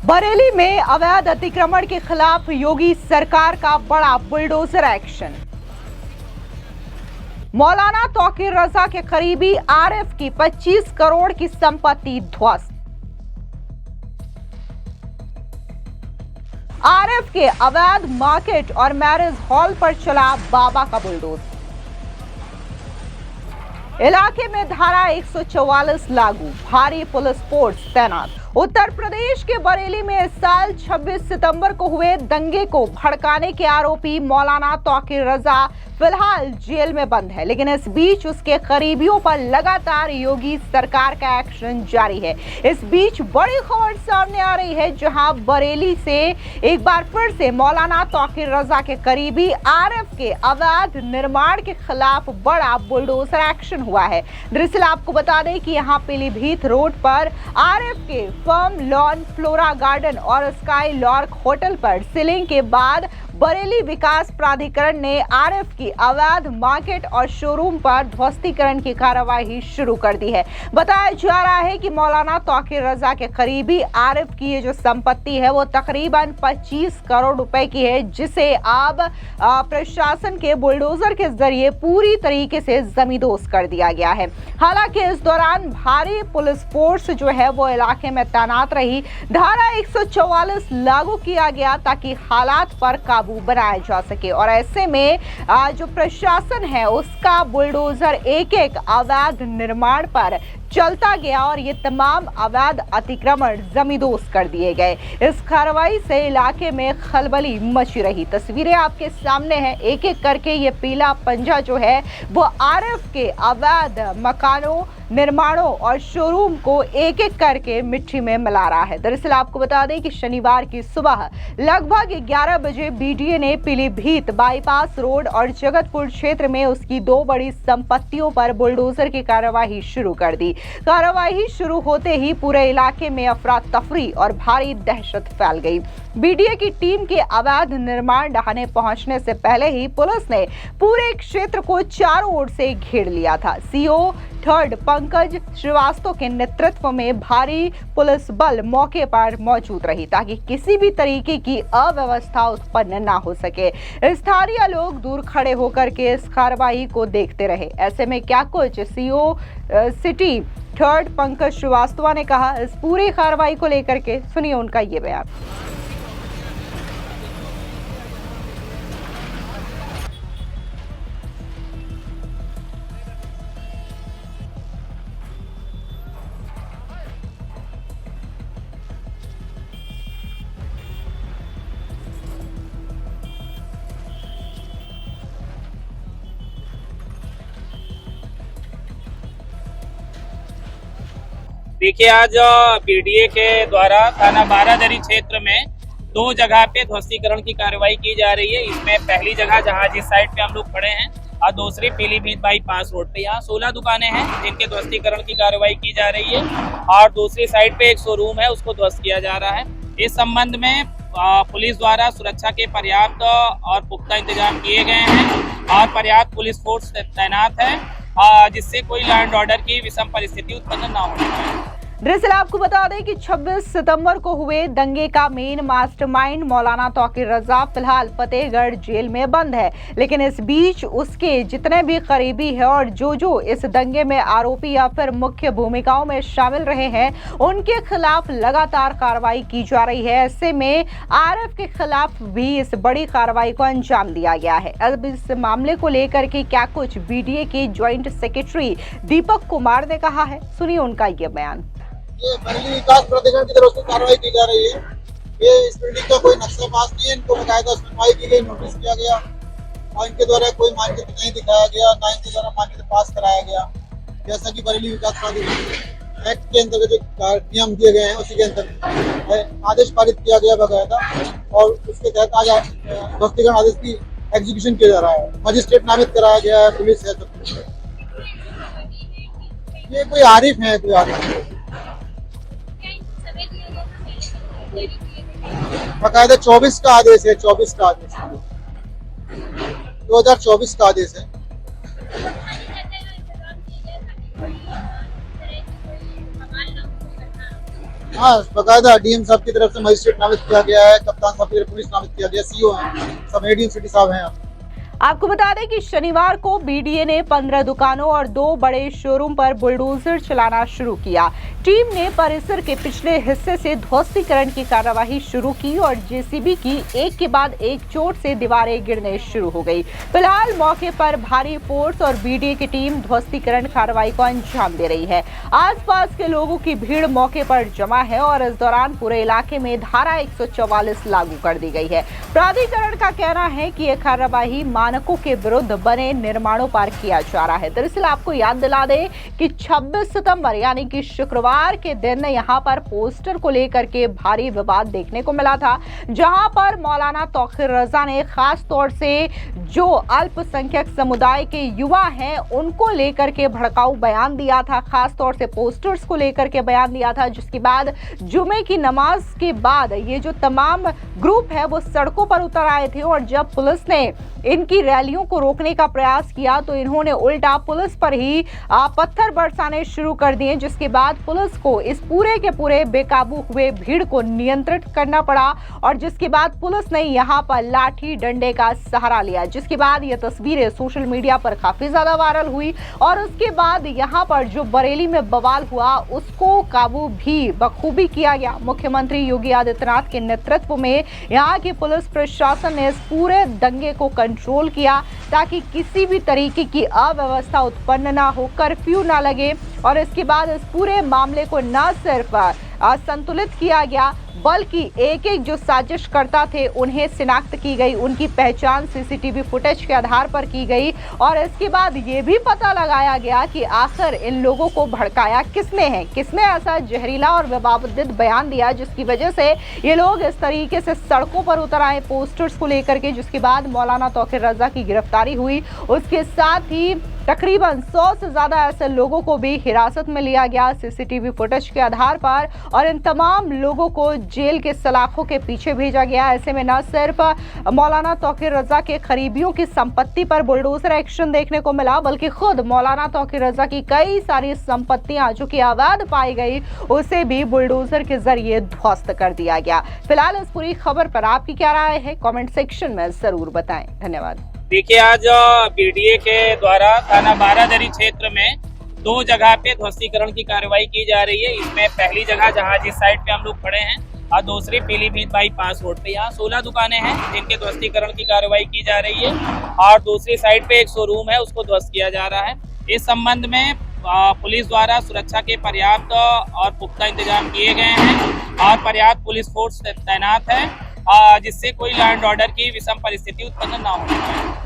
बरेली में अवैध अतिक्रमण के खिलाफ योगी सरकार का बड़ा बुलडोजर एक्शन। मौलाना तौकीर रजा के करीबी आरिफ की 25 करोड़ की संपत्ति ध्वस्त। आरिफ के अवैध मार्केट और मैरिज हॉल पर चला बाबा का बुलडोजर। इलाके में धारा 144 लागू, भारी पुलिस फोर्स तैनात। उत्तर प्रदेश के बरेली में इस साल 26 सितंबर को हुए दंगे को भड़काने के आरोपी मौलाना तौकीर रजा फिलहाल जेल में बंद है, लेकिन इस बीच उसके करीबियों पर लगातार योगी सरकार का एक्शन जारी है। इस बीच बड़ी खबर सामने आ रही है, जहां बरेली से एक बार फिर से मौलाना तौकीर रजा के करीबी आरिफ के अवैध निर्माण के खिलाफ बड़ा बुलडोजर एक्शन हुआ है। दरअसल आपको बता दें कि यहां पीलीभीत रोड पर आरिफ के फर्म लॉन, फ्लोरा गार्डन और स्काई लॉर्क होटल पर सीलिंग के बाद बरेली विकास प्राधिकरण ने आरिफ की अवैध मार्केट और शोरूम पर ध्वस्तीकरण की कार्रवाई शुरू कर दी है। बताया जा रहा है कि मौलाना तौकीर रजा के करीबी आरिफ की ये जो संपत्ति है वो तकरीबन 25 करोड़ रुपए की है, जिसे अब प्रशासन के बुलडोजर के जरिए पूरी तरीके से जमींदोज कर दिया गया है। हालांकि इस दौरान भारी पुलिस फोर्स जो है वो इलाके में तैनात रही। धारा 144 लागू किया गया ताकि हालात पर काबू बनाया जा सके, और ऐसे में जो प्रशासन है उसका बुलडोजर एक एक अवैध निर्माण पर चलता गया और ये तमाम अवैध अतिक्रमण जमींदोज कर दिए गए। इस कार्रवाई से इलाके में खलबली मची रही। तस्वीरें आपके सामने हैं। एक एक करके ये पीला पंजा जो है वो आरिफ के अवैध मकानों, निर्माणों और शोरूम को एक एक करके मिट्टी में मिला रहा है। दरअसल आपको बता दें कि शनिवार की सुबह लगभग 11 बजे बीडीए ने पीलीभीत बाईपास रोड और जगतपुर क्षेत्र में उसकी 2 बड़ी संपत्तियों पर बुलडोजर की कार्रवाई शुरू कर दी। कार्रवाई शुरू होते ही पूरे इलाके में अफरा तफरी और भारी दहशत फैल गई। बीडीए की टीम के अवैध निर्माण ढहाने पहुंचने से पहले ही पुलिस ने पूरे क्षेत्र को चारों ओर से घेर लिया था। सीओ थर्ड पंकज श्रीवास्तव के नेतृत्व में भारी पुलिस बल मौके पर मौजूद रही ताकि किसी भी तरीके की अव्यवस्था उत्पन्न ना हो सके। स्थानीय लोग दूर खड़े होकर के इस कार्रवाई को देखते रहे। ऐसे में क्या कुछ CO city third Pankaj Srivastava ने कहा, इस पूरी कार्रवाई को लेकर के सुनिए उनका ये बयान। देखिए, आज बीडीए के द्वारा थाना बारादरी क्षेत्र में 2 जगह पे ध्वस्तीकरण की कार्रवाई की जा रही है। इसमें पहली जगह जहां जिस साइड पे हम लोग खड़े हैं और दूसरी पीलीभीत बाईपास रोड पे, यहाँ 16 दुकानें हैं जिनके ध्वस्तीकरण की कार्रवाई की जा रही है और दूसरी साइड पे एक शोरूम है, उसको ध्वस्त किया जा रहा है। इस संबंध में पुलिस द्वारा सुरक्षा के पर्याप्त और पुख्ता इंतजाम किए गए हैं और पर्याप्त पुलिस फोर्स तैनात है, जिससे कोई लॉ एंड ऑर्डर की विषम परिस्थिति उत्पन्न ना हो पाए। दरअसल आपको बता दें कि 26 सितंबर को हुए दंगे का मेन मास्टरमाइंड मौलाना तौकीर रजा फिलहाल फतेहगढ़ जेल में बंद है, लेकिन इस बीच उसके जितने भी करीबी है और जो इस दंगे में आरोपी या फिर मुख्य भूमिकाओं में शामिल रहे हैं उनके खिलाफ लगातार कार्रवाई की जा रही है। ऐसे में आरिफ के खिलाफ भी इस बड़ी कार्रवाई को अंजाम दिया गया है। अब इस मामले को लेकर के क्या कुछ बीडीए के ज्वाइंट सेक्रेटरी दीपक कुमार ने कहा है, सुनिए उनका ये बयान। ये बरेली विकास प्राधिकरण की तरफ से कार्रवाई की जा रही है। ये इस बिल्डिंग का कोई नक्शा पास नहीं है, इनको बकायदा सुनवाई की गई, नोटिस किया गया और इनके द्वारा कोई मान्यता नहीं दिखाया गया, ना इनके द्वारा मान्यता पास कराया गया। जैसा कि बरेली विकास प्राधिकरण एक्ट के अंतर्गत जो नियम दिए गए हैं उसी के अंतर्गत आदेश पारित किया गया बकायदा, और उसके तहत आज ध्वस्तीकरण आदेश की एग्जीक्यूशन किया जा रहा है। मजिस्ट्रेट नामित कराया गया है, पुलिस है, सब कुछ। ये कोई आरिफ है, कोई आरिफ बकायदा 24 का आदेश है, 24 का आदेश, 2024 का आदेश है। हाँ, बकायदा डीएम साहब की तरफ से मजिस्ट्रेट नामित किया गया है, कप्तान साहब की तरफ पुलिस नामित किया गया, सीओ हैं, सब एडीएम सिटी साहब हैं। आपको बता दें कि शनिवार को बीडीए ने 15 दुकानों और 2 बड़े शोरूम पर बुलडोजर चलाना शुरू किया। टीम ने परिसर के पिछले हिस्से से ध्वस्तीकरण की कार्यवाही शुरू की और जेसीबी की एक के बाद एक चोट से दीवारें गिरने शुरू हो गई। फिलहाल मौके पर भारी फोर्स और बीडीए की टीम ध्वस्तीकरण कार्रवाई को अंजाम दे रही है। आसपास के लोगों की भीड़ मौके पर जमा है और इस दौरान पूरे इलाके में धारा 144 लागू कर दी गई है। प्राधिकरण का कहना है कि यह कार्रवाई मानकों के विरुद्ध बने निर्माणों पर किया जा रहा है। दरअसल आपको याद दिला दें कि 26 सितंबर यानी कि शुक्रवार के दिन यहां पर पोस्टर को लेकर के भारी विवाद देखने को मिला था, जहां पर मौलाना तौकीर रजा ने खास तौर से जो अल्पसंख्यक समुदाय के युवा हैं उनको लेकर के भड़काऊ बयान दिया था, खास तौर से पोस्टर्स को लेकर के बयान दिया था, जिसके बाद जुमे की नमाज के बाद ये जो तमाम ग्रुप है वो सड़कों पर उतर आए थे और जब पुलिस ने इनकी रैलियों को रोकने का प्रयास किया तो इन्होंने उल्टा पुलिस पर ही पत्थर बरसाने शुरू कर दिए, जिसके बाद पुलिस को इस पूरे के पूरे बेकाबू हुए भीड़ को नियंत्रित करना पड़ा और जिसके बाद पुलिस ने यहां पर लाठी डंडे का सहारा लिया, जिसके बाद ये तस्वीरें सोशल मीडिया पर काफी ज्यादा वायरल हुई और उसके बाद यहां पर जो बरेली में बवाल हुआ उसको काबू भी बखूबी किया गया। मुख्यमंत्री योगी आदित्यनाथ के नेतृत्व में यहाँ की पुलिस प्रशासन ने इस पूरे दंगे को कंट्रोल किया ताकि किसी भी तरीके की अव्यवस्था उत्पन्न ना हो, कर्फ्यू ना लगे और इसके बाद इस पूरे मामले को न सिर्फ संतुलित किया गया बल्कि एक एक जो साजिशकर्ता थे उन्हें शिनाख्त की गई, उनकी पहचान सीसीटीवी फुटेज के आधार पर की गई और इसके बाद ये भी पता लगाया गया कि आखिर इन लोगों को भड़काया किसने है, किसने ऐसा जहरीला और विवादित बयान दिया जिसकी वजह से ये लोग इस तरीके से सड़कों पर उतर आए पोस्टर्स को लेकर के, जिसके बाद मौलाना तौकीर रजा की गिरफ्तारी हुई। उसके साथ ही तकरीबन 100 से ज्यादा ऐसे लोगों को भी हिरासत में लिया गया सीसीटीवी फुटेज के आधार पर और इन तमाम लोगों को जेल के सलाखों के पीछे भेजा गया। ऐसे में न सिर्फ मौलाना तौकीर रजा के करीबियों की संपत्ति पर बुलडोजर एक्शन देखने को मिला बल्कि खुद मौलाना तौकीर रजा की कई सारी संपत्तियां जो कि अवैध पाई गई उसे भी बुलडोजर के जरिए ध्वस्त कर दिया गया। फिलहाल इस पूरी खबर पर आपकी क्या राय है, कमेंट सेक्शन में जरूर बताएं। धन्यवाद। देखिए, आज बीडीए के द्वारा थाना बारादरी क्षेत्र में 2 जगह पे ध्वस्तीकरण की कार्रवाई की जा रही है। इसमें पहली जगह जहां जिस साइड पे हम लोग खड़े हैं और दूसरी पीलीभीत बाईपास रोड पे, यहाँ 16 दुकानें हैं जिनके ध्वस्तीकरण की कार्रवाई की जा रही है और दूसरी साइड पे एक शोरूम है उसको ध्वस्त किया जा रहा है। इस संबंध में पुलिस द्वारा सुरक्षा के पर्याप्त और पुख्ता इंतजाम किए गए हैं और पर्याप्त पुलिस फोर्स तैनात है जिससे कोई लॉ एंड ऑर्डर की विषम परिस्थिति उत्पन्न न हो।